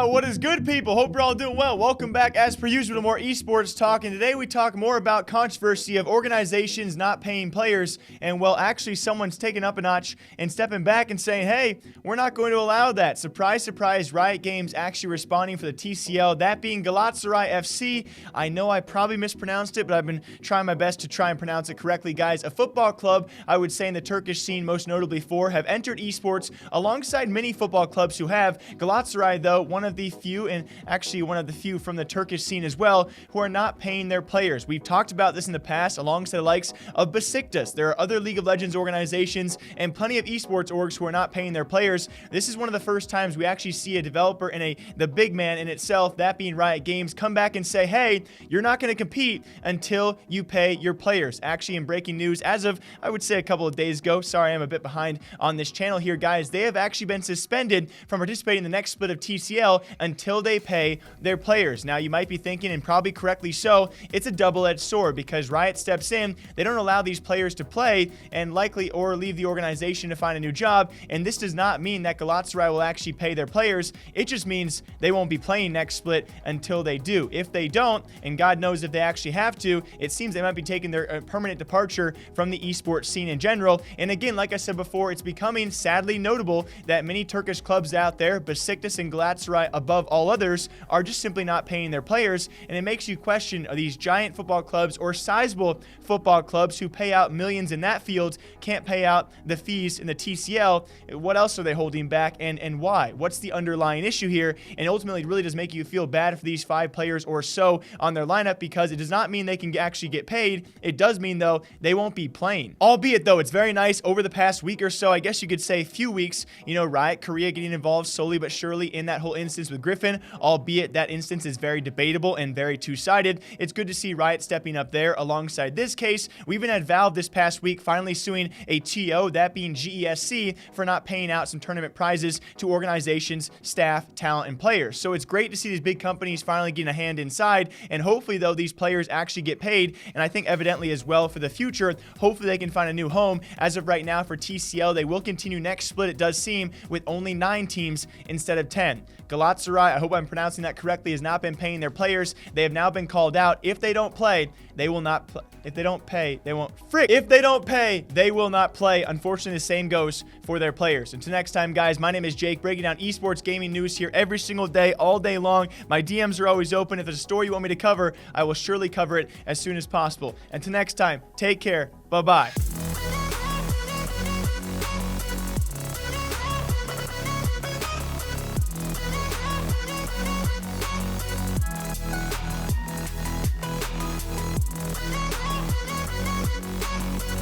What is good, people? Hope you're all doing well. Welcome back, as per usual, to more esports talk. And today we talk more about controversy of organizations not paying players. And, well, actually, someone's taking up a notch and stepping back and saying, hey, we're not going to allow that. Surprise, surprise, Riot Games actually responding for the TCL, that being Galatasaray FC. I know I probably mispronounced it, but I've been trying my best to try and pronounce it correctly, guys. A football club, I would say, in the Turkish scene, most notably have entered esports alongside many football clubs who have. Galatasaray, though, one of the few, and actually one of the few from the Turkish scene as well, who are not paying their players. We've talked about this in the past alongside the likes of Besiktas. There are other League of Legends organizations and plenty of esports orgs who are not paying their players. This is one of the first times we actually see a developer and the big man in itself, that being Riot Games, come back and say, hey, you're not going to compete until you pay your players. Actually, in breaking news, as of, I would say, a couple of days ago, sorry, I'm a bit behind on this channel here, guys, they have actually been suspended from participating in the next split of TCL until they pay their players. Now, you might be thinking, and probably correctly so, it's a double-edged sword because Riot steps in, they don't allow these players to play and likely or leave the organization to find a new job, and this does not mean that Galatasaray will actually pay their players. It just means they won't be playing next split until they do. If they don't, and God knows if they actually have to, it seems they might be taking their permanent departure from the esports scene in general. And again, like I said before, it's becoming sadly notable that many Turkish clubs out there, Besiktas and Galatasaray above all others, are just simply not paying their players. And it makes you question, are these giant football clubs or sizable football clubs who pay out millions in that field can't pay out the fees in the TCL? What else are they holding back, and why? What's the underlying issue here? And ultimately, it really does make you feel bad for these 5 players or so on their lineup, because it does not mean they can actually get paid. It does mean, though, they won't be playing. Albeit, though, it's very nice over the past week or so, I guess you could say few weeks, Riot Korea getting involved slowly but surely in that whole instance with Griffin, albeit that instance is very debatable and very two-sided. It's good to see Riot stepping up there alongside this case. We even had Valve this past week finally suing a TO, that being GESC, for not paying out some tournament prizes to organizations, staff, talent, and players. So it's great to see these big companies finally getting a hand inside, and hopefully, though, these players actually get paid, and I think evidently as well for the future, hopefully they can find a new home. As of right now for TCL, they will continue next split, it does seem, with only 9 teams instead of 10. Galatasaray, I hope I'm pronouncing that correctly, has not been paying their players. They have now been called out. If they don't play, they will not play. If they don't pay, they won't. If they don't pay, they will not play. Unfortunately, the same goes for their players. Until next time, guys, my name is Jake, breaking down esports gaming news here every single day, all day long. My DMs are always open. If there's a story you want me to cover, I will surely cover it as soon as possible. Until next time, take care. Bye-bye.